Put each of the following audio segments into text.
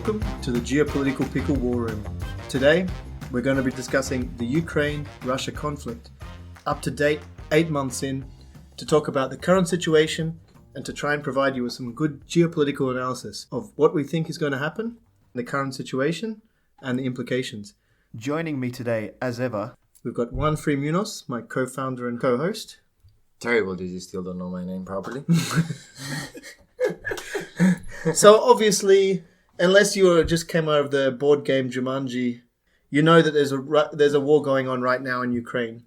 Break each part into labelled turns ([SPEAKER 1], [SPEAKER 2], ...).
[SPEAKER 1] Welcome to the Geopolitical Pickle War Room. Today, we're going to be discussing the Ukraine-Russia conflict, up to date 8 months in, to talk about the current situation and to try and provide you with some good geopolitical analysis of what we think is going to happen, the current situation, and the implications. Joining me today, as ever, we've got Juan Munoz, my co-founder and co-host.
[SPEAKER 2] Terrible that you still don't know my name properly.
[SPEAKER 1] So obviously, unless you just came out of the board game Jumanji, you know that there's a war going on right now in Ukraine.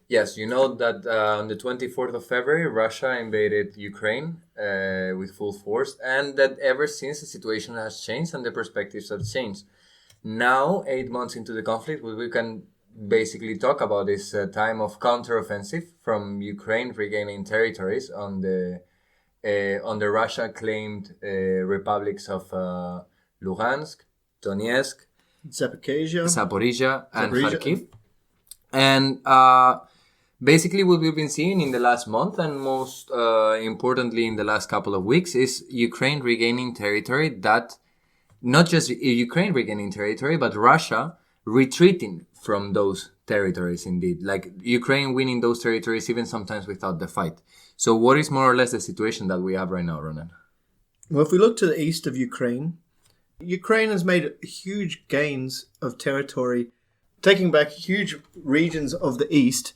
[SPEAKER 2] Yes, you know that on the 24th of February, Russia invaded Ukraine with full force, and that ever since the situation has changed and the perspectives have changed. Now, 8 months into the conflict, what we can basically talk about is a time of counteroffensive from Ukraine regaining territories on the Russia-claimed republics of Luhansk, Donetsk, Zaporizhia, and Kharkiv. And basically what we've been seeing in the last month, and most importantly in the last couple of weeks, is Ukraine regaining territory that, not just Ukraine regaining territory, but Russia retreating from those territories indeed. Like Ukraine winning those territories even sometimes without the fight. So what is more or less the situation that we have right now, Ronan?
[SPEAKER 1] Well, if we look to the east of Ukraine has made huge gains of territory, taking back huge regions of the east,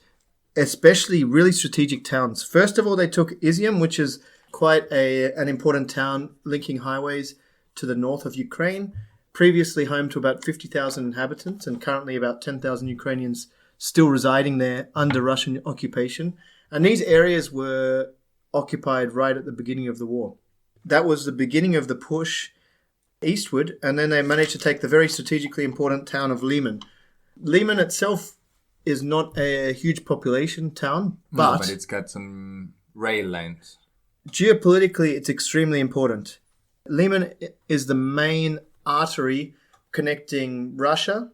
[SPEAKER 1] especially really strategic towns. First of all, they took Izium, which is quite an important town linking highways to the north of Ukraine, previously home to about 50,000 inhabitants and currently about 10,000 Ukrainians still residing there under Russian occupation. And these areas were occupied right at the beginning of the war. That was the beginning of the push eastward, and then they managed to take the very strategically important town of Lyman. Lyman itself is not a huge population town, but
[SPEAKER 2] it's got some rail lines.
[SPEAKER 1] Geopolitically, it's extremely important. Lyman is the main artery connecting Russia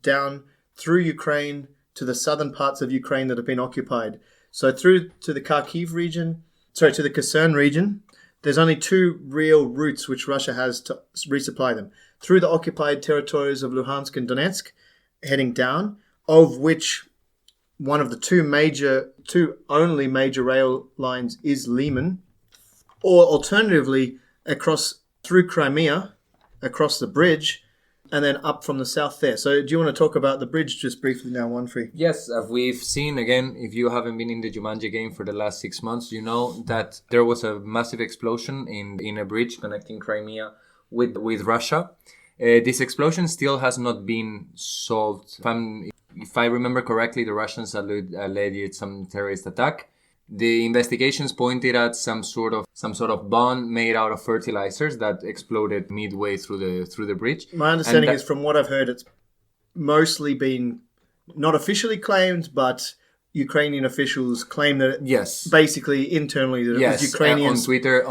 [SPEAKER 1] down through Ukraine to the southern parts of Ukraine that have been occupied. So through to the to the Kherson region, there's only two real routes which Russia has to resupply them. Through the occupied territories of Luhansk and Donetsk, heading down, of which one of the two only major rail lines is Lyman, or alternatively across through Crimea, across the bridge, and then up from the south there. So do you want to talk about the bridge just briefly now, Juanfrey?
[SPEAKER 2] Yes, we've seen, again, if you haven't been in the Jumanji game for the last 6 months, you know that there was a massive explosion in a bridge connecting Crimea with Russia. This explosion still has not been solved. If I remember correctly, the Russians alleged some terrorist attack. The investigations pointed at some sort of bomb made out of fertilizers that exploded midway through the bridge.
[SPEAKER 1] My understanding is, from what I've heard, it's mostly been not officially claimed, but Ukrainian officials claim that basically internally that it was Ukrainian.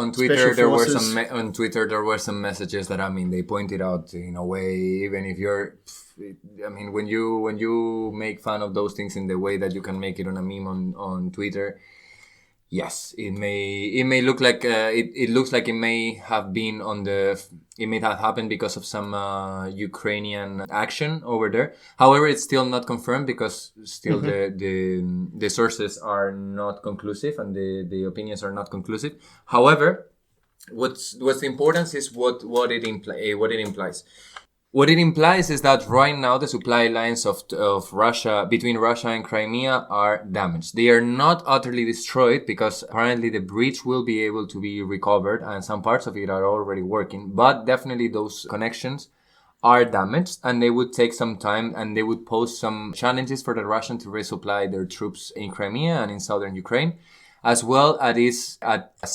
[SPEAKER 2] On Twitter there were some messages that they pointed out in a way, even if you're when you make fun of those things in the way that you can make it on a meme on Twitter. Yes, it may look like it looks like it may have been it may have happened because of some Ukrainian action over there. However, it's still not confirmed because still the sources are not conclusive and the opinions are not conclusive. However, what's the importance is what it implies. What it implies is that right now the supply lines of Russia, between Russia and Crimea, are damaged. They are not utterly destroyed because apparently the bridge will be able to be recovered and some parts of it are already working. But definitely those connections are damaged and they would take some time and they would pose some challenges for the Russians to resupply their troops in Crimea and in southern Ukraine, as well as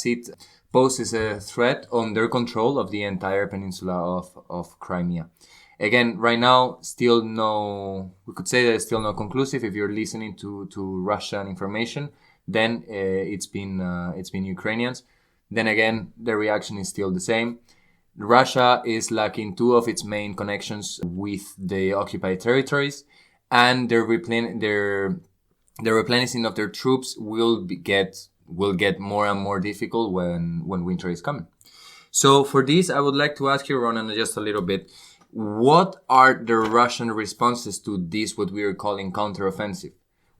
[SPEAKER 2] it poses a threat on their control of the entire peninsula of Crimea. Again, right now, we could say that it's still not conclusive. If you're listening to Russian information, then it's been Ukrainians. Then again, the reaction is still the same. Russia is lacking two of its main connections with the occupied territories, and the replenishing of their troops will get more and more difficult when winter is coming. So for this, I would like to ask you, Ronan, just a little bit. What are the Russian responses to this, what we are calling counteroffensive?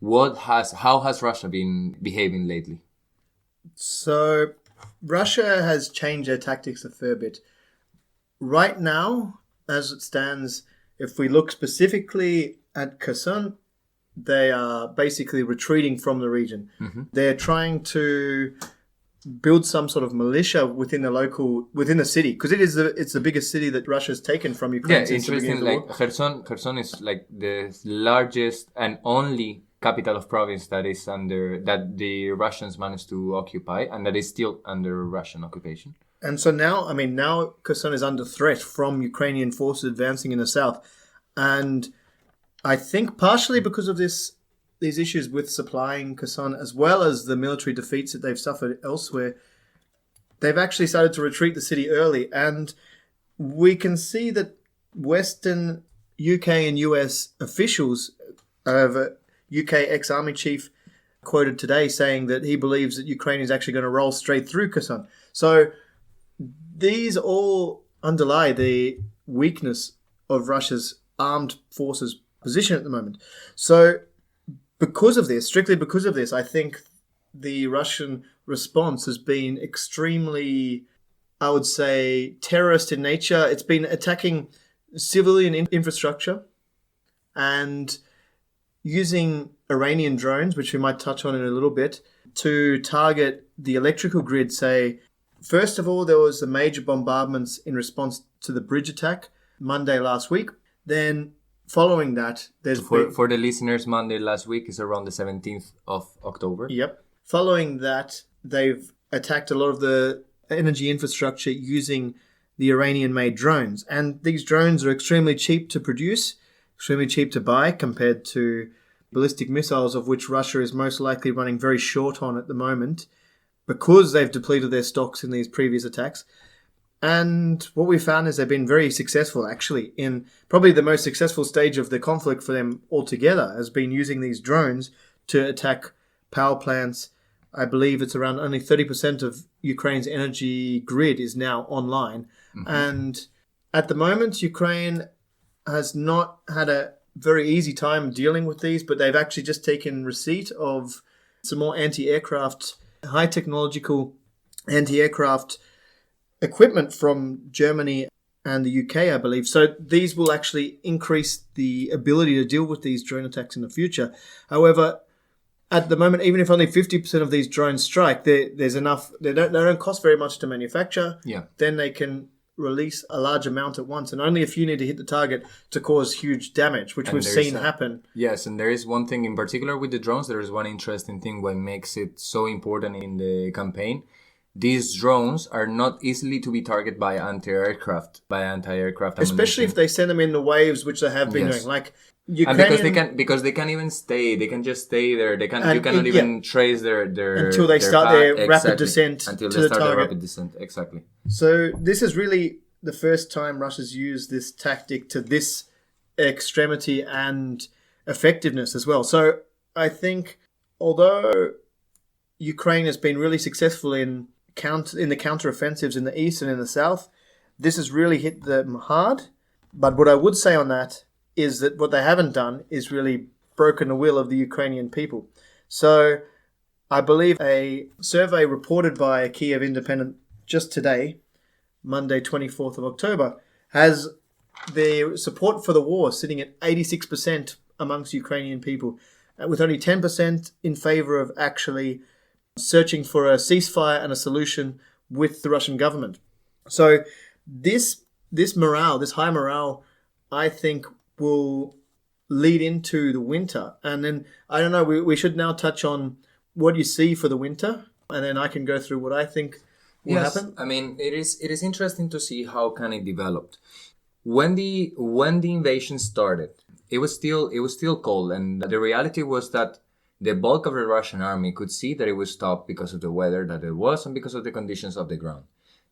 [SPEAKER 2] How has Russia been behaving lately?
[SPEAKER 1] So Russia has changed their tactics a fair bit. Right now, as it stands, if we look specifically at Kherson, they are basically retreating from the region. Mm-hmm. They're trying to build some sort of militia within the city, because it's the biggest city that Russia's taken from Ukraine.
[SPEAKER 2] Yeah, interesting. Like Kherson is like the largest and only capital of province that the Russians managed to occupy, and that is still under Russian occupation.
[SPEAKER 1] And so now Kherson is under threat from Ukrainian forces advancing in the south, and I think partially because of these issues with supplying Kherson, as well as the military defeats that they've suffered elsewhere, they've actually started to retreat the city early. And we can see that Western UK and US officials, UK ex-army chief quoted today saying that he believes that Ukraine is actually going to roll straight through Kherson. So these all underlie the weakness of Russia's armed forces position at the moment. So strictly because of this, I think the Russian response has been extremely, I would say, terrorist in nature. It's been attacking civilian infrastructure and using Iranian drones, which we might touch on in a little bit, to target the electrical grid. Say, first of all, there was the major bombardments in response to the bridge attack Monday last week. Then following that,
[SPEAKER 2] for the listeners, Monday last week is around the 17th of October.
[SPEAKER 1] Yep. Following that, they've attacked a lot of the energy infrastructure using the Iranian-made drones. And these drones are extremely cheap to produce, extremely cheap to buy compared to ballistic missiles, of which Russia is most likely running very short on at the moment because they've depleted their stocks in these previous attacks. And what we found is they've been very successful, actually, in probably the most successful stage of the conflict for them altogether, has been using these drones to attack power plants. I believe it's around only 30% of Ukraine's energy grid is now online. Mm-hmm. And at the moment, Ukraine has not had a very easy time dealing with these, but they've actually just taken receipt of some more anti-aircraft, high technological anti-aircraft equipment from Germany and the UK, I believe. So these will actually increase the ability to deal with these drone attacks in the future. However, at the moment, even if only 50% of these drones strike, there's enough. They don't cost very much to manufacture.
[SPEAKER 2] Yeah.
[SPEAKER 1] Then they can release a large amount at once, and only a few need to hit the target to cause huge damage, which we've seen happen.
[SPEAKER 2] Yes, and there is one thing in particular with the drones. There is one interesting thing what makes it so important in the campaign. These drones are not easily to be targeted by anti-aircraft ammunition.
[SPEAKER 1] Especially if they send them in the waves, which they have been doing. Like
[SPEAKER 2] Ukrainian, and because they can even stay, they can just stay there. You cannot even trace their
[SPEAKER 1] until they start their rapid descent
[SPEAKER 2] until
[SPEAKER 1] to
[SPEAKER 2] they
[SPEAKER 1] the
[SPEAKER 2] start
[SPEAKER 1] target.
[SPEAKER 2] their rapid descent. Exactly.
[SPEAKER 1] So this is really the first time Russia's used this tactic to this extremity and effectiveness as well. So I think although Ukraine has been really successful in the counter-offensives in the east and in the south, this has really hit them hard. But what I would say on that is that what they haven't done is really broken the will of the Ukrainian people. So I believe a survey reported by Kiev Independent just today, Monday 24th of October, has the support for the war sitting at 86% amongst Ukrainian people, with only 10% in favor of actually searching for a ceasefire and a solution with the Russian government. So this high morale, I think will lead into the winter. And then, I don't know, we should now touch on what you see for the winter, and then I can go through what I think will happen.
[SPEAKER 2] I mean, it is interesting to see how can it developed. When the invasion started, it was still cold, and the reality was that the bulk of the Russian army could see that it would stop because of the weather that it was and because of the conditions of the ground.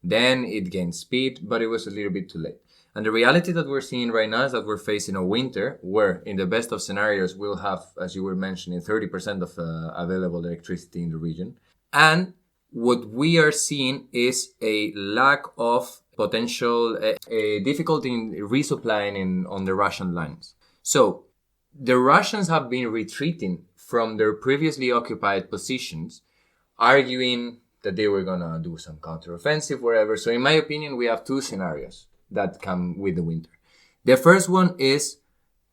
[SPEAKER 2] Then it gained speed, but it was a little bit too late. And the reality that we're seeing right now is that we're facing a winter where, in the best of scenarios, we'll have, as you were mentioning, 30% of available electricity in the region. And what we are seeing is a lack of potential, a difficulty in resupplying on the Russian lines. So the Russians have been retreating from their previously occupied positions, arguing that they were going to do some counteroffensive wherever. So in my opinion, we have two scenarios that come with the winter. The first one is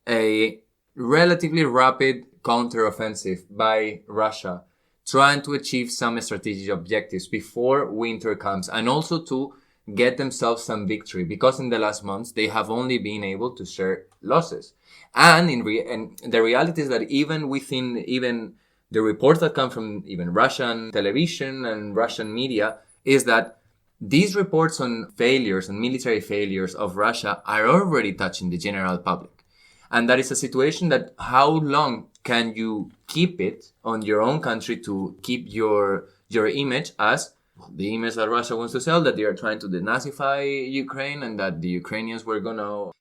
[SPEAKER 2] a relatively rapid counteroffensive by Russia, trying to achieve some strategic objectives before winter comes, and also to get themselves some victory, because in the last months they have only been able to share losses. And and the reality is that even within the reports that come from even Russian television and Russian media is that these reports on failures and military failures of Russia are already touching the general public. And that is a situation that how long can you keep it on your own country to keep your image as the image that Russia wants to sell, that they are trying to denazify Ukraine and that the Ukrainians were gonna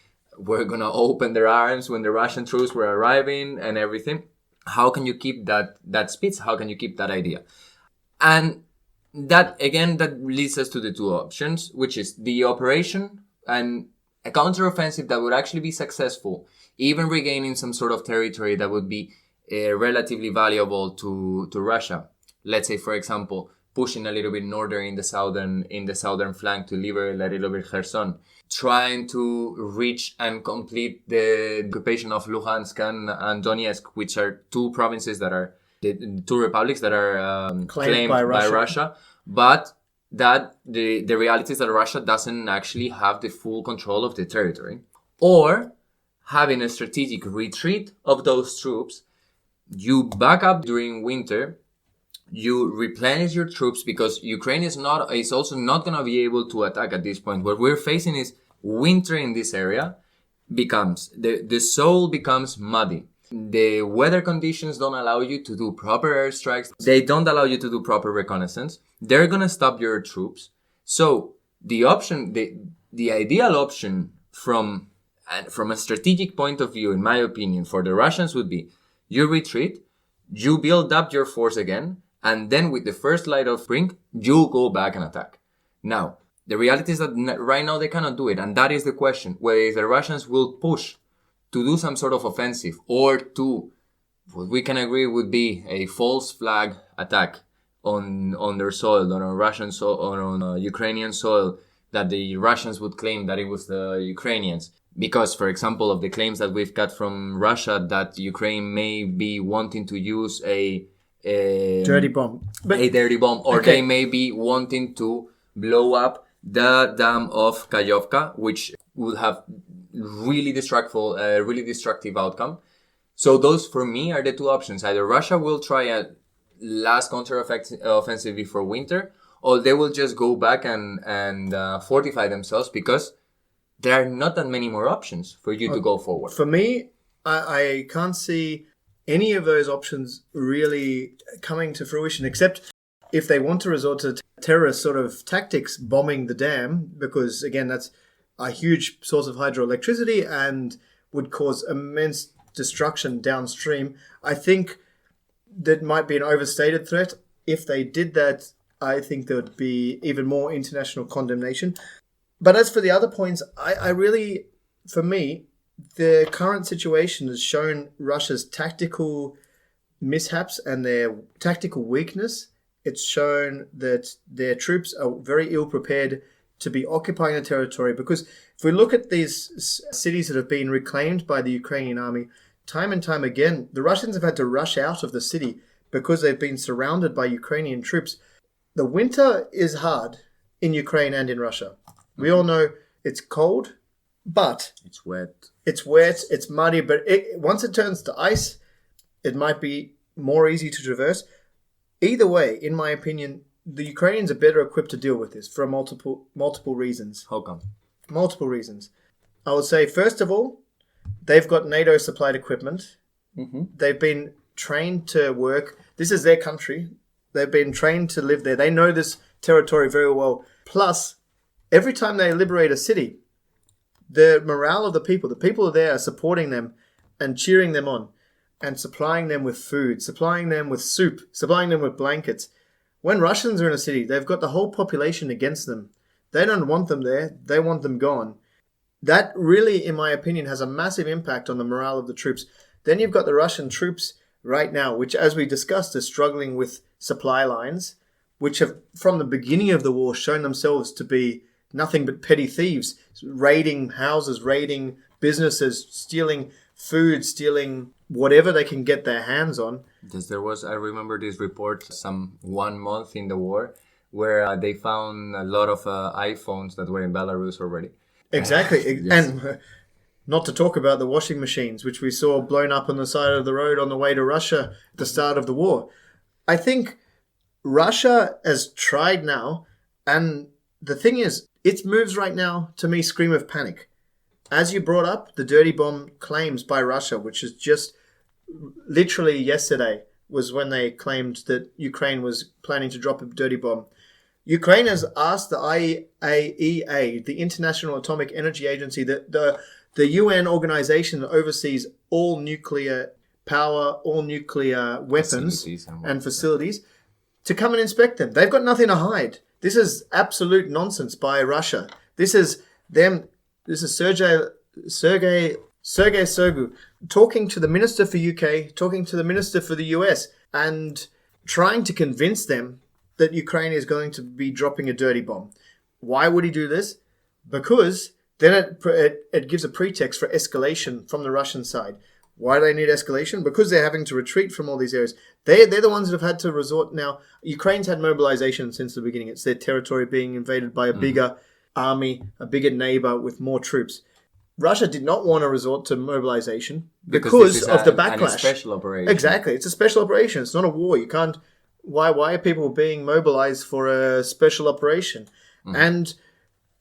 [SPEAKER 2] open their arms when the Russian troops were arriving and everything. How can you keep that speech? How can you keep that idea? And that leads us to the two options, which is the operation and a counteroffensive that would actually be successful, even regaining some sort of territory that would be relatively valuable to Russia. Let's say, for example, pushing a little bit northern in the southern flank to liberate a little bit Kherson, trying to reach and complete the occupation of Luhansk and Donetsk, which are two provinces that are the two republics that are claimed by Russia. But that the reality is that Russia doesn't actually have the full control of the territory. Or having a strategic retreat of those troops, you back up during winter, you replenish your troops, because Ukraine is also not going to be able to attack at this point. What we're facing is winter in this area becomes, the soil becomes muddy. The weather conditions don't allow you to do proper airstrikes. They don't allow you to do proper reconnaissance. They're going to stop your troops. So the option, the ideal option from a strategic point of view, in my opinion, for the Russians would be you retreat, you build up your force again, and then with the first light of spring, you go back and attack. Now, the reality is that right now they cannot do it. And that is the question, whether the Russians will push to do some sort of offensive or to what we can agree would be a false flag attack on their soil, on a Russian soil, or on a Ukrainian soil, that the Russians would claim that it was the Ukrainians. Because, for example, of the claims that we've got from Russia that Ukraine may be wanting to use a
[SPEAKER 1] dirty bomb,
[SPEAKER 2] or they may be wanting to blow up the dam of Kayovka, which would have really destructive outcome. So those, for me, are the two options. Either Russia will try a last counter-offensive before winter, or they will just go back and fortify themselves, because there are not that many more options for you to go forward.
[SPEAKER 1] For me, I can't see any of those options really coming to fruition, except if they want to resort to terrorist sort of tactics, bombing the dam, because, again, that's a huge source of hydroelectricity and would cause immense destruction downstream. I think that might be an overstated threat. If they did that, I think there would be even more international condemnation. But as for the other points, I really, for me, the current situation has shown Russia's tactical mishaps and their tactical weakness. It's shown that their troops are very ill prepared to be occupying a territory, because if we look at these cities that have been reclaimed by the Ukrainian army, time and time again, the Russians have had to rush out of the city because they've been surrounded by Ukrainian troops. The winter is hard in Ukraine and in Russia. We all know it's cold, but
[SPEAKER 2] it's wet.
[SPEAKER 1] It's muddy, but once it turns to ice, it might be more easy to traverse. Either way, in my opinion, the Ukrainians are better equipped to deal with this for multiple reasons.
[SPEAKER 2] How come?
[SPEAKER 1] Multiple reasons. I would say, first of all, they've got NATO-supplied equipment. Mm-hmm. They've been trained to work. This is their country. They've been trained to live there. They know this territory very well. Plus, every time they liberate a city, the morale of the people there are supporting them and cheering them on and supplying them with food, supplying them with soup, supplying them with blankets. When Russians are in a city, they've got the whole population against them. They don't want them there. They want them gone. That really, in my opinion, has a massive impact on the morale of the troops. Then you've got the Russian troops right now, which, as we discussed, are struggling with supply lines, which have, from the beginning of the war, shown themselves to be nothing but petty thieves, raiding houses, raiding businesses, stealing food, stealing whatever they can get their hands on.
[SPEAKER 2] Yes, I remember this report 1 month in the war where they found a lot of iPhones that were in Belarus already.
[SPEAKER 1] Exactly.
[SPEAKER 2] Yes.
[SPEAKER 1] And not to talk about the washing machines, which we saw blown up on the side of the road on the way to Russia at the start of the war. I think Russia has tried now, and the thing is, its moves right now, to me, scream of panic. As you brought up, the dirty bomb claims by Russia, which is just literally yesterday, was when they claimed that Ukraine was planning to drop a dirty bomb. Ukraine has asked the IAEA, the International Atomic Energy Agency, the UN organization that oversees all nuclear power, all nuclear weapons and facilities, to come and inspect them. They've got nothing to hide. This is absolute nonsense by Russia. This is them. This is Sergei Shoigu talking to the Minister for UK, talking to the Minister for the US, and trying to convince them that Ukraine is going to be dropping a dirty bomb. Why would he do this? Because then it gives a pretext for escalation from the Russian side. Why do they need escalation? Because they're having to retreat from all these areas. They're the ones that have had to resort now. Ukraine's had mobilization since the beginning. It's their territory being invaded by a bigger army, a bigger neighbor with more troops. Russia did not want to resort to mobilization because of the backlash.
[SPEAKER 2] It's a special operation.
[SPEAKER 1] Exactly. It's a special operation. It's not a war. You can't... Why are people being mobilized for a special operation? And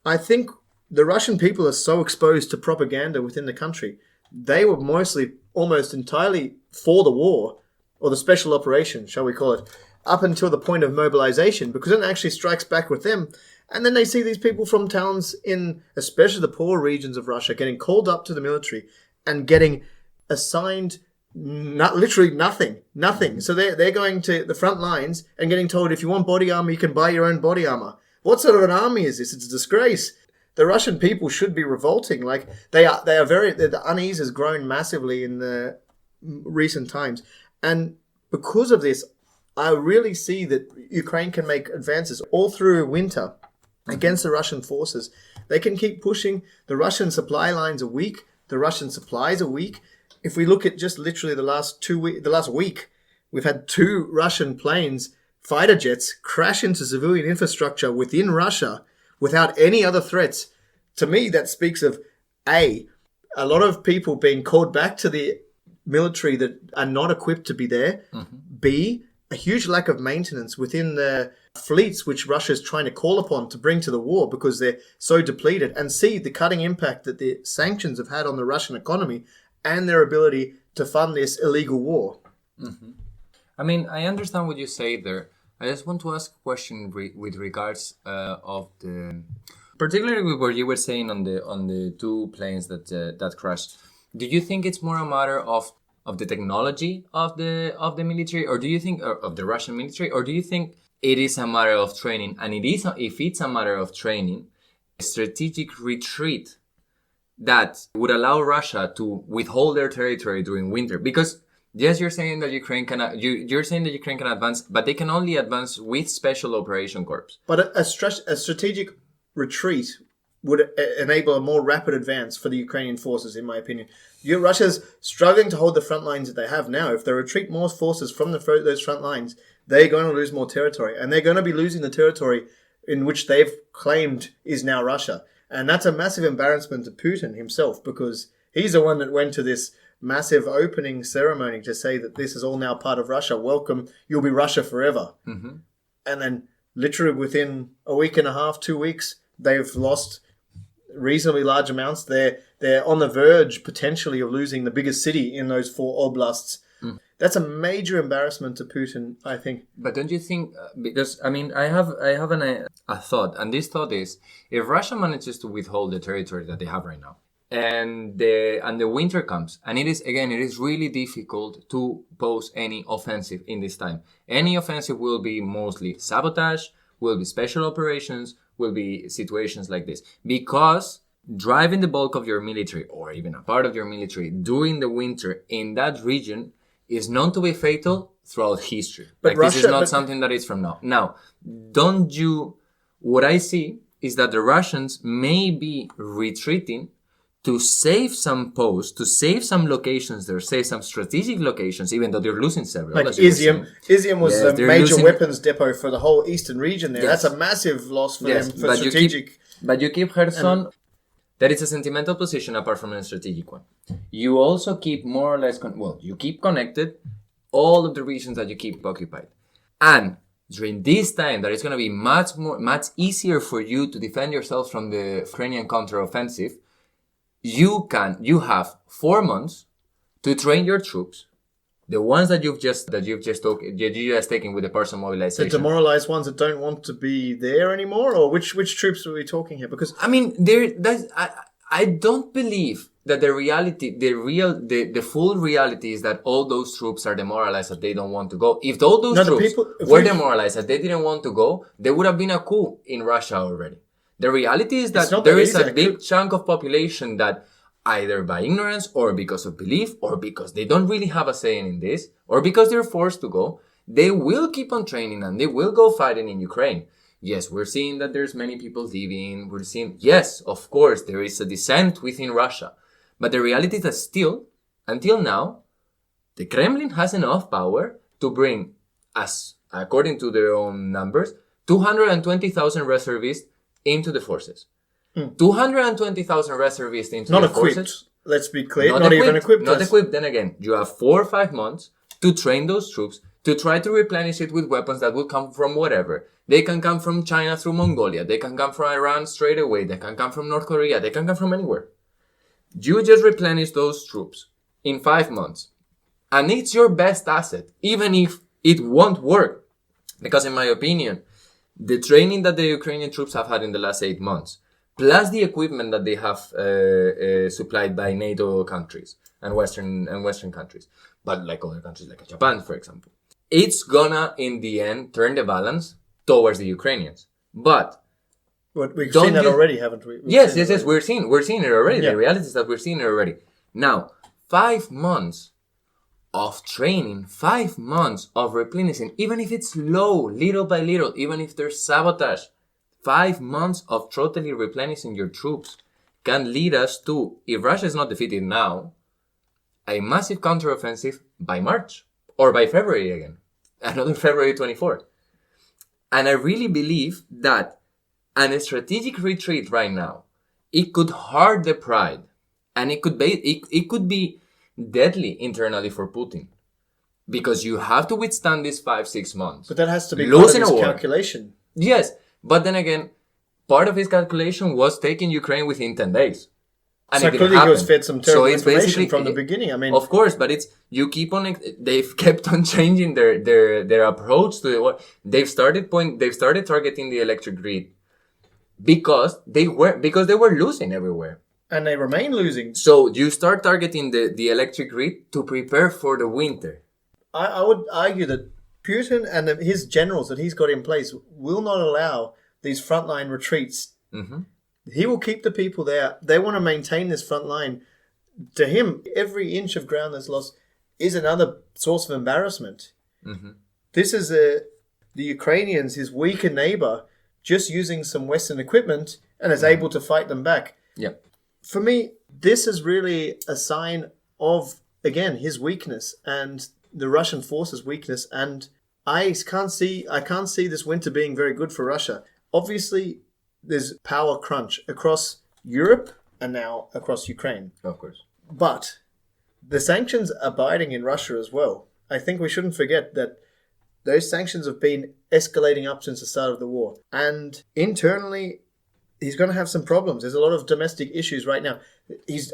[SPEAKER 1] I think the Russian people are so exposed to propaganda within the country. They were mostly, almost entirely for the war, or the special operation, shall we call it, up until the point of mobilization, because it actually strikes back with them. And then they see these people from towns in, especially the poor regions of Russia, getting called up to the military and getting assigned literally nothing. So they're going to the front lines and getting told, if you want body armor, you can buy your own body armor. What sort of an army is this? It's a disgrace. The Russian people should be revolting. Like the unease has grown massively in the recent times. And because of this, I really see that Ukraine can make advances all through winter against the Russian forces. They can keep pushing. The Russian supply lines are weak. The Russian supplies are weak. If we look at just literally the last week, we've had 2 Russian planes, fighter jets, crash into civilian infrastructure within Russia without any other threats. To me, that speaks of a lot of people being called back to the military that are not equipped to be there. B, a huge lack of maintenance within the fleets which Russia is trying to call upon to bring to the war because they're so depleted. And C, the cutting impact that the sanctions have had on the Russian economy and their ability to fund this illegal war.
[SPEAKER 2] I mean, I understand what you say there. I just want to ask a question with regards of the, particularly with what you were saying on the 2 planes that crashed. Do you think it's more a matter of the technology of the military, or do you think of the Russian military, or do you think it is a matter of training? And if it's a matter of training, a strategic retreat that would allow Russia to withhold their territory during winter, because yes, you're saying that Ukraine can you're saying that Ukraine can advance, but they can only advance with special operation corps.
[SPEAKER 1] But a strategic retreat would enable a more rapid advance for the Ukrainian forces, in my opinion. Russia's struggling to hold the front lines that they have now. If they retreat more forces from those front lines, they're going to lose more territory, and they're going to be losing the territory in which they've claimed is now Russia. And that's a massive embarrassment to Putin himself, because he's the one that went to this massive opening ceremony to say that this is all now part of Russia. Welcome, you'll be Russia forever. And then literally within a week and a half, 2 weeks, they've lost reasonably large amounts. They're on the verge potentially of losing the biggest city in those 4 oblasts. That's a major embarrassment to Putin, I think.
[SPEAKER 2] But don't you think, because, I mean, I have a thought, and this thought is, if Russia manages to withhold the territory that they have right now, and the winter comes, and it is really difficult to pose any offensive in this time. Any offensive will be mostly sabotage, will be special operations, will be situations like this, because driving the bulk of your military or even a part of your military during the winter in that region is known to be fatal throughout history. But Russia, this is not something that is from now. Now, what I see is that the Russians may be retreating to save some posts, to save some locations there, save some strategic locations, even though they're losing several.
[SPEAKER 1] Like Izium. Izium was a major weapons depot for the whole eastern region there. Yes. That's a massive loss for them for strategic.
[SPEAKER 2] But you keep Kherson. That is a sentimental position apart from a strategic one. You also keep more or less, you keep connected all of the regions that you keep occupied. And during this time, that is going to be much easier for you to defend yourself from the Ukrainian counteroffensive. You have 4 months to train your troops, the ones that you've just taken with the partial mobilization.
[SPEAKER 1] The demoralized ones that don't want to be there anymore, or which troops are we talking here? Because
[SPEAKER 2] I mean, I don't believe that the full reality is that all those troops are demoralized, that they don't want to go. If all those troops were demoralized, that they didn't want to go, there would have been a coup in Russia already. The reality is that there is a big chunk of population that either by ignorance or because of belief or because they don't really have a say in this or because they're forced to go, they will keep on training and they will go fighting in Ukraine. Yes, we're seeing that there's many people leaving. We're seeing, yes, of course, there is a dissent within Russia. But the reality is that still, until now, the Kremlin has enough power to bring, as according to their own numbers, 220,000 reservists into the forces. 220,000 reservists into the forces. Not equipped.
[SPEAKER 1] Let's be clear. Not even equipped.
[SPEAKER 2] Not equipped. Then again, you have 4 or 5 months to train those troops, to try to replenish it with weapons that will come from whatever. They can come from China through Mongolia. They can come from Iran straight away. They can come from North Korea. They can come from anywhere. You just replenish those troops in 5 months. And it's your best asset, even if it won't work. Because in my opinion, the training that the Ukrainian troops have had in the last 8 months, plus the equipment that they have supplied by NATO countries and Western countries, but like other countries like Japan, for example, it's gonna in the end turn the balance towards the Ukrainians. But
[SPEAKER 1] we've seen that already, haven't we?
[SPEAKER 2] Yes. We're seeing it already. Yeah. The reality is that we're seeing it already. Now, 5 months of training, 5 months of replenishing, even if it's slow, little by little, even if there's sabotage, 5 months of totally replenishing your troops can lead us to, if Russia is not defeated now, a massive counteroffensive by March or by February again, another February 24th. And I really believe that a strategic retreat right now, it could hurt the pride, and it could be deadly internally for Putin, because you have to withstand these 5-6 months.
[SPEAKER 1] But that has to be part of his calculation.
[SPEAKER 2] Yes, but then again, part of his calculation was taking Ukraine within 10 days. And
[SPEAKER 1] so clearly he was fed some terrible information from the beginning. I mean,
[SPEAKER 2] of course, but they've kept on changing their approach to it. They've started targeting the electric grid because they were losing everywhere.
[SPEAKER 1] And they remain losing.
[SPEAKER 2] So you start targeting the electric grid to prepare for the winter.
[SPEAKER 1] I would argue that Putin and his generals that he's got in place will not allow these frontline retreats. Mm-hmm. He will keep the people there. They want to maintain this front line. To him, every inch of ground that's lost is another source of embarrassment. Mm-hmm. This is the Ukrainians, his weaker neighbor, just using some Western equipment and is able to fight them back.
[SPEAKER 2] Yep.
[SPEAKER 1] For me, this is really a sign of, again, his weakness and the Russian forces' weakness. And I can't see this winter being very good for Russia. Obviously, there's power crunch across Europe and now across Ukraine.
[SPEAKER 2] Of course.
[SPEAKER 1] But the sanctions are biting in Russia as well. I think we shouldn't forget that those sanctions have been escalating up since the start of the war. And internally, he's going to have some problems. There's a lot of domestic issues right now.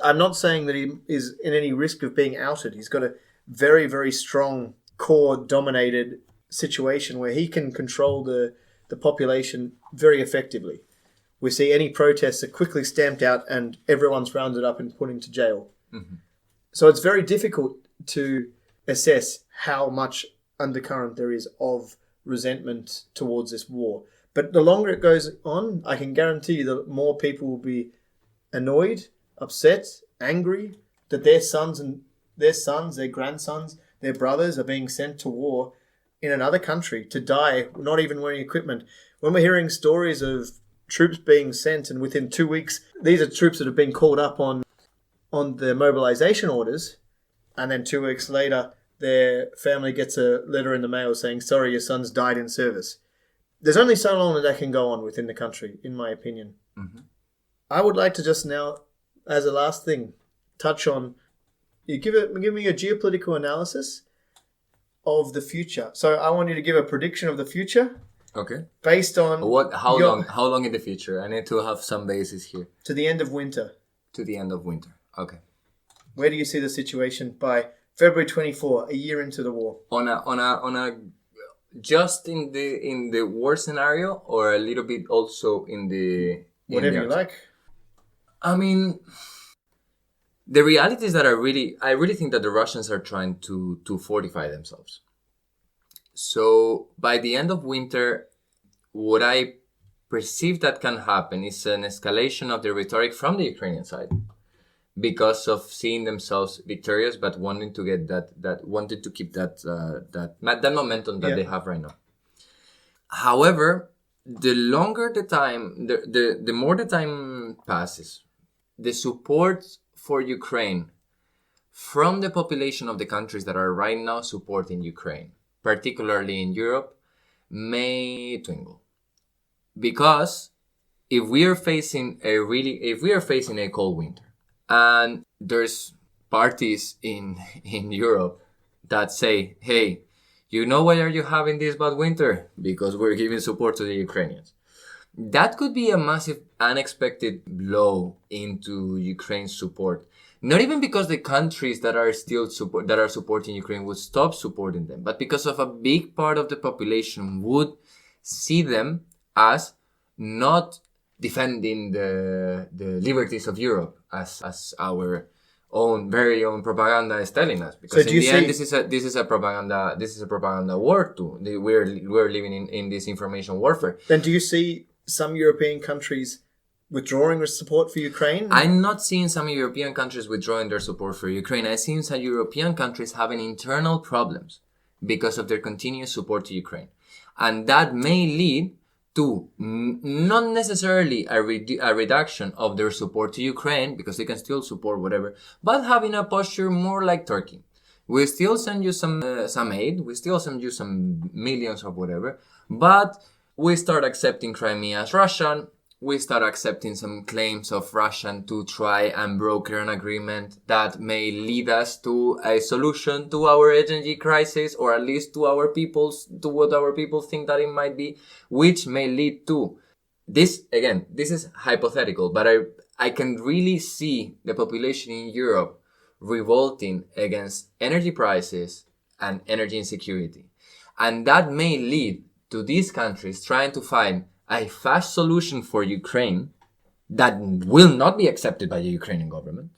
[SPEAKER 1] I'm not saying that he is in any risk of being outed. He's got a very, very strong core-dominated situation where he can control the population very effectively. we see any protests are quickly stamped out and everyone's rounded up and put into jail.
[SPEAKER 2] Mm-hmm.
[SPEAKER 1] So it's very difficult to assess how much undercurrent there is of resentment towards this war. But the longer it goes on, I can guarantee you that more people will be annoyed, upset, angry that their sons, their grandsons, their brothers are being sent to war in another country to die, not even wearing equipment. When we're hearing stories of troops being sent and within 2 weeks, these are troops that have been called up on the mobilization orders, and then 2 weeks later, their family gets a letter in the mail saying, sorry, your son's died in service. There's only so long that can go on within the country, in my opinion.
[SPEAKER 2] Mm-hmm.
[SPEAKER 1] I would like to just now, as a last thing, touch on, you give me a geopolitical analysis of the future. So I want you to give a prediction of the future.
[SPEAKER 2] Okay.
[SPEAKER 1] Based on
[SPEAKER 2] how long in the future? I need to have some basis here.
[SPEAKER 1] To the end of winter.
[SPEAKER 2] To the end of winter. Okay.
[SPEAKER 1] Where do you see the situation by February 24, a year into the war?
[SPEAKER 2] On a just in the war scenario, or a little bit also in the
[SPEAKER 1] whatever you like.
[SPEAKER 2] I mean, the reality is that I really think that the Russians are trying to fortify themselves. So by the end of winter, what I perceive that can happen is an escalation of the rhetoric from the Ukrainian side, because of seeing themselves victorious, but wanting to get wanted to keep that momentum that they have right now. However, the longer the time, the more the time passes, the support for Ukraine from the population of the countries that are right now supporting Ukraine, particularly in Europe, may dwindle. Because if we are facing a cold winter, and there's parties in Europe that say, hey, you know why are you having this bad winter? Because we're giving support to the Ukrainians. That could be a massive unexpected blow into Ukraine's support. Not even because the countries that are supporting Ukraine would stop supporting them, but because of a big part of the population would see them as not defending the liberties of Europe as our very own propaganda is telling us. Because in the end, this is a propaganda war too. We're living in this information warfare.
[SPEAKER 1] Then do you see some European countries withdrawing their support for Ukraine?
[SPEAKER 2] I'm not seeing some European countries withdrawing their support for Ukraine. I'm seeing some European countries having internal problems because of their continuous support to Ukraine. And that may lead to not necessarily a reduction of their support to Ukraine, because they can still support whatever, but having a posture more like Turkey. We still send you some aid, we still send you some millions or whatever, but we start accepting Crimea as Russian, we start accepting some claims of Russian to try and broker an agreement that may lead us to a solution to our energy crisis, or at least to what our people think that it might be, which may lead to this. Again, this is hypothetical, but I can really see the population in Europe revolting against energy prices and energy insecurity. And that may lead to these countries trying to find a fast solution for Ukraine that will not be accepted by the Ukrainian government,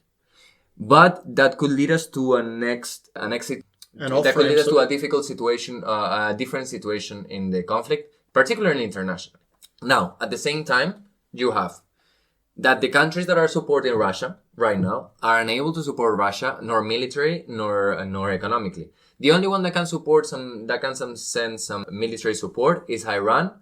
[SPEAKER 2] but that could lead us to a difficult situation, a different situation in the conflict, particularly internationally. Now, at the same time, you have that the countries that are supporting Russia right now are unable to support Russia, nor military, nor economically. The only one that can send some military support is Iran.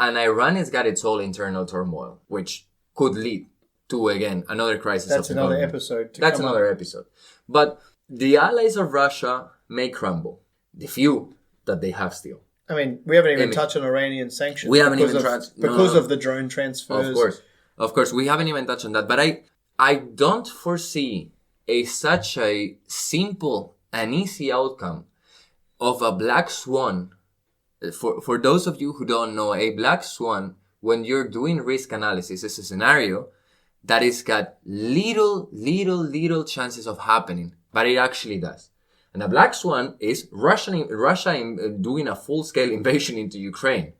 [SPEAKER 2] And Iran has got its own internal turmoil, which could lead to, again, another crisis.
[SPEAKER 1] That's another episode.
[SPEAKER 2] That's another episode. But the allies of Russia may crumble. The few that they have still.
[SPEAKER 1] I mean, we haven't even touched on Iranian sanctions.
[SPEAKER 2] We haven't even touched...
[SPEAKER 1] Because of the drone transfers.
[SPEAKER 2] Of course. We haven't even touched on that. But I don't foresee such a simple and easy outcome of a black swan. For those of you who don't know, a black swan, when you're doing risk analysis, is a scenario that has got little chances of happening, but it actually does. And a black swan is Russia doing a full-scale invasion into Ukraine,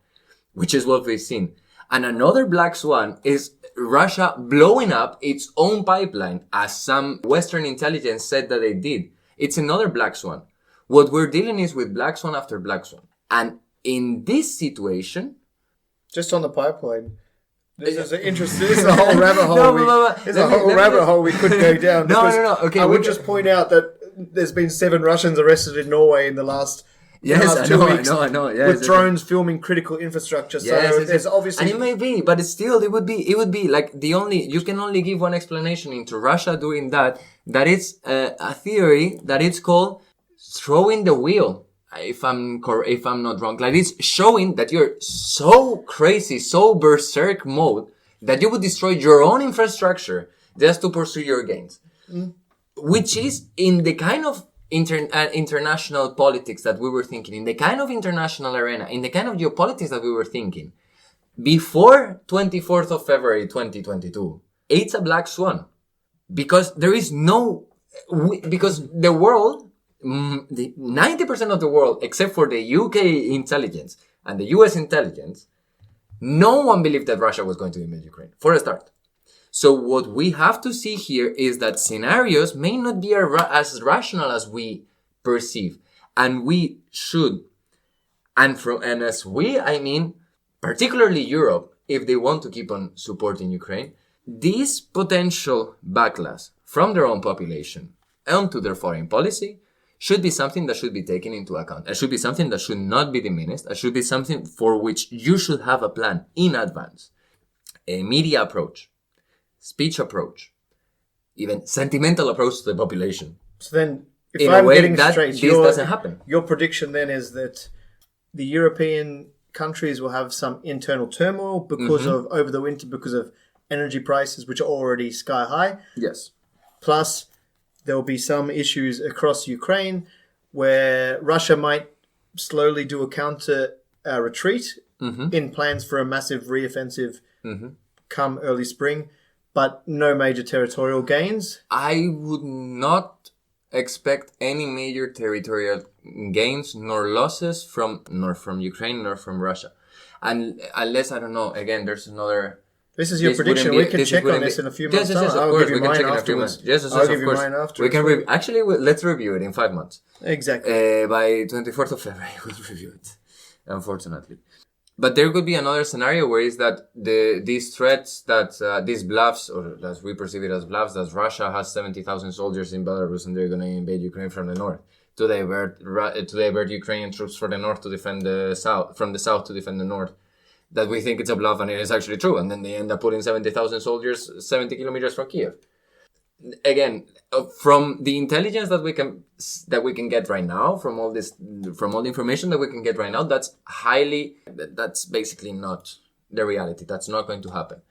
[SPEAKER 2] which is what we've seen. And another black swan is Russia blowing up its own pipeline, as some Western intelligence said that they did. It's another black swan. What we're dealing is with black swan after black swan. And in this situation...
[SPEAKER 1] Just on the pipeline, this is an interesting... This is a whole rabbit hole we could go down.
[SPEAKER 2] No. Okay,
[SPEAKER 1] I would just point out that there's been 7 Russians arrested in Norway in the last...
[SPEAKER 2] Yes,
[SPEAKER 1] 2 weeks
[SPEAKER 2] I know. Yes,
[SPEAKER 1] with drones filming critical infrastructure. So there's obviously,
[SPEAKER 2] and it may be, but it's still, it would be like you can only give one explanation into Russia doing that. That it's a theory that it's called throwing the wheel. If I'm not wrong, like it's showing that you're so crazy, so berserk mode that you would destroy your own infrastructure just to pursue your gains, which is in the kind of international politics that we were thinking, in the kind of international arena, in the kind of geopolitics that we were thinking before 24th of February 2022. It's a black swan because there is because the world, the 90% of the world, except for the UK intelligence and the US intelligence, no one believed that Russia was going to invade Ukraine, for a start. So what we have to see here is that scenarios may not be as rational as we perceive. And we should, and as we, I mean, particularly Europe, if they want to keep on supporting Ukraine, this potential backlash from their own population onto their foreign policy should be something that should be taken into account. It should be something that should not be diminished. It should be something for which you should have a plan in advance. A media approach, speech approach, even sentimental approach to the population.
[SPEAKER 1] So then, if I'm getting straight,
[SPEAKER 2] this doesn't happen.
[SPEAKER 1] Your prediction then is that the European countries will have some internal turmoil because of over the winter, because of energy prices, which are already sky high.
[SPEAKER 2] Yes.
[SPEAKER 1] Plus, there will be some issues across Ukraine where Russia might slowly do a counter retreat in plans for a massive reoffensive come early spring, but no major territorial gains.
[SPEAKER 2] I would not expect any major territorial gains nor losses from Ukraine nor from Russia. And unless, I don't know, again, there's another...
[SPEAKER 1] This is your prediction. We can check on this in a few months' time.
[SPEAKER 2] I'll give you mine afterwards. I'll give you mine afterwards. We can actually, let's review it in 5 months.
[SPEAKER 1] Exactly.
[SPEAKER 2] By 24th of February, we'll review it, unfortunately. But there could be another scenario where is that these threats, that these bluffs, or as we perceive it as bluffs, that Russia has 70,000 soldiers in Belarus and they're going to invade Ukraine from the north to divert Ukrainian troops from the north to defend the south, from the south to defend the north. That we think it's a bluff and it is actually true, and then they end up putting 70,000 soldiers 70 kilometers from Kiev. Again, from the intelligence that we can get right now, from all the information that we can get right now, that's basically not the reality. That's not going to happen.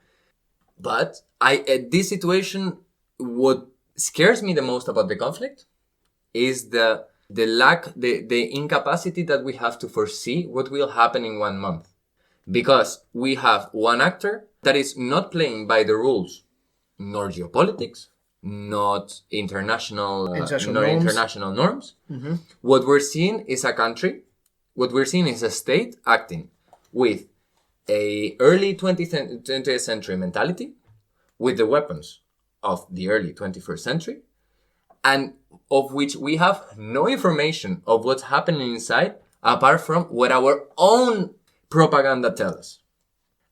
[SPEAKER 2] But at this situation, what scares me the most about the conflict is the incapacity that we have to foresee what will happen in 1 month. Because we have one actor that is not playing by the rules, nor geopolitics, not international norms. Mm-hmm. What we're seeing is a country, what we're seeing is a state acting with a early 20th century mentality, with the weapons of the early 21st century, and of which we have no information of what's happening inside, apart from what our own propaganda tells us.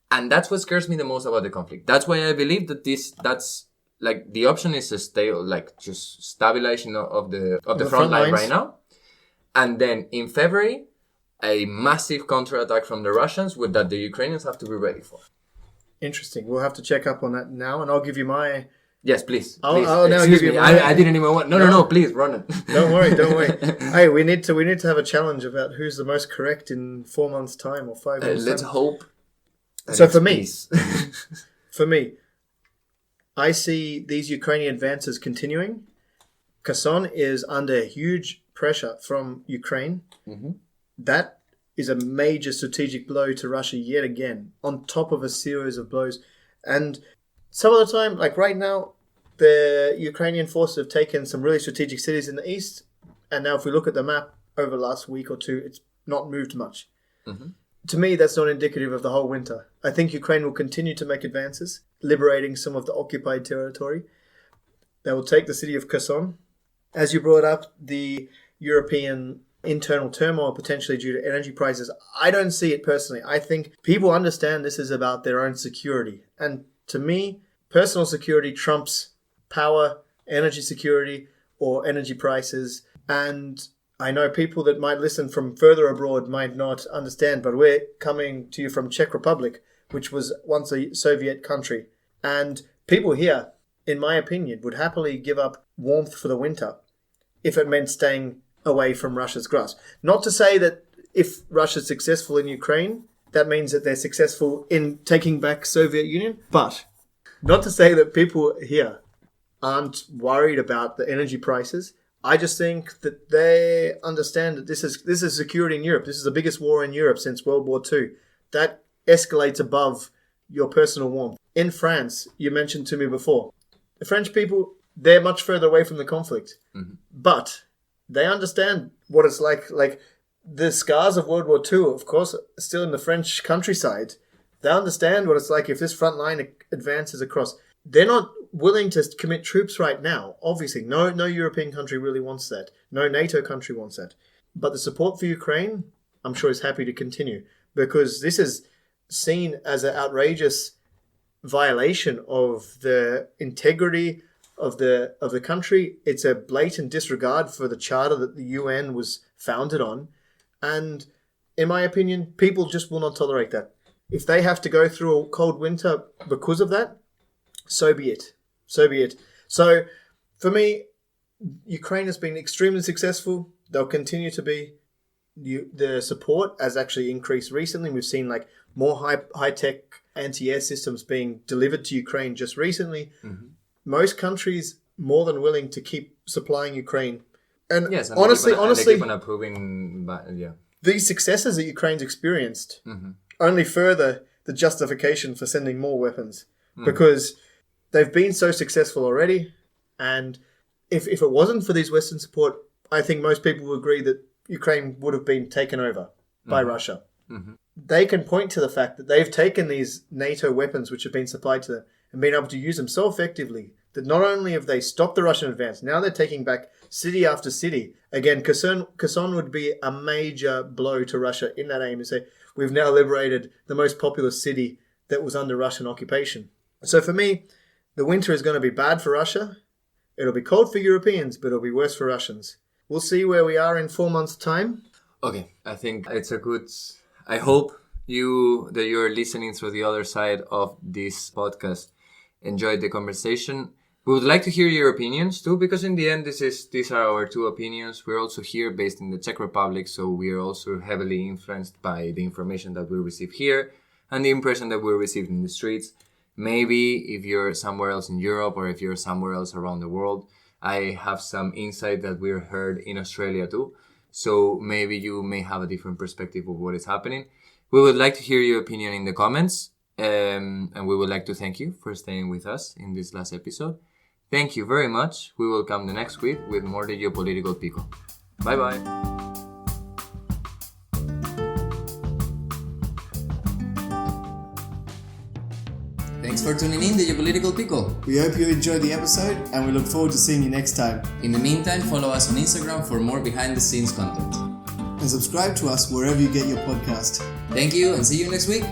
[SPEAKER 2] And that's what scares me the most about the conflict. That's why I believe that that's like the option is to stay, like just stabilization of the front line right now. And then in February, a massive counterattack from the Russians that the Ukrainians have to be ready for.
[SPEAKER 1] Interesting. We'll have to check up on that now, and I'll give you my...
[SPEAKER 2] Yes, please.
[SPEAKER 1] I'll now give you my...
[SPEAKER 2] I didn't even want... No, please, run it.
[SPEAKER 1] Don't worry. Hey, we need to have a challenge about who's the most correct in 4 months' time or 5 months'
[SPEAKER 2] Let's hope.
[SPEAKER 1] So for me, I see these Ukrainian advances continuing. Kherson is under huge pressure from Ukraine. Mm-hmm. That is a major strategic blow to Russia yet again, on top of a series of blows. And some of the time, like right now, the Ukrainian forces have taken some really strategic cities in the east. And now if we look at the map over the last week or two, it's not moved much. Mm-hmm. to me, that's not indicative of the whole winter. I think Ukraine will continue to make advances, liberating some of the occupied territory. They will take the city of Kherson. As you brought up, the European internal turmoil potentially due to energy prices, I don't see it personally. I think people understand this is about their own security. And to me, personal security trumps power, energy security, or energy prices. And I know people that might listen from further abroad might not understand, but we're coming to you from Czech Republic, which was once a Soviet country. And people here, in my opinion, would happily give up warmth for the winter if it meant staying away from Russia's grasp. Not to say that if Russia's successful in Ukraine, that means that they're successful in taking back Soviet Union, but not to say that people here aren't worried about the energy prices. I just think that they understand that this is security in Europe. This is the biggest war in Europe since World War II. That escalates above your personal warmth. In France, you mentioned to me before, the French people, they're much further away from the conflict. Mm-hmm. But they understand what it's like. Like the scars of World War II, of course, still in the French countryside. They understand what it's like if this front line advances across. They're not willing to commit troops right now. Obviously, no European country really wants that. No NATO country wants that. But the support for Ukraine, I'm sure, is happy to continue because this is seen as an outrageous violation of the integrity of the country. It's a blatant disregard for the charter that the UN was founded on. And in my opinion, people just will not tolerate that. If they have to go through a cold winter because of that, so be it. So be it. So for me, Ukraine has been extremely successful. They'll continue to be. The support has actually increased recently. We've seen like more high-tech anti-air systems being delivered to Ukraine just recently. Mm-hmm. Most countries more than willing to keep supplying Ukraine. And yes, and honestly,
[SPEAKER 2] they keep on approving, yeah.
[SPEAKER 1] These successes that Ukraine's experienced only further the justification for sending more weapons because they've been so successful already. And if it wasn't for these Western support, I think most people would agree that Ukraine would have been taken over by Russia. Mm-hmm. They can point to the fact that they've taken these NATO weapons which have been supplied to them and been able to use them so effectively that not only have they stopped the Russian advance, now they're taking back city after city. Again, Kherson would be a major blow to Russia in that aim to say, we've now liberated the most populous city that was under Russian occupation. So for me, the winter is going to be bad for Russia. It'll be cold for Europeans, but it'll be worse for Russians. We'll see where we are in 4 months' time.
[SPEAKER 2] Okay, I think it's a good... I hope that you're listening through the other side of this podcast enjoyed the conversation. We would like to hear your opinions too, because in the end, these are our two opinions. We're also here based in the Czech Republic, so we are also heavily influenced by the information that we receive here and the impression that we receive in the streets. Maybe if you're somewhere else in Europe or if you're somewhere else around the world, I have some insight that we're heard in Australia too. So maybe you may have a different perspective of what is happening. We would like to hear your opinion in the comments. And we would like to thank you for staying with us in this last episode. Thank you very much. We will come the next week with more The Geopolitical Pico. Bye-bye. Thanks for tuning in to Geopolitical Pico.
[SPEAKER 1] We hope you enjoyed the episode and we look forward to seeing you next time.
[SPEAKER 2] In the meantime, follow us on Instagram for more behind-the-scenes content.
[SPEAKER 1] And subscribe to us wherever you get your podcast.
[SPEAKER 2] Thank you and see you next week.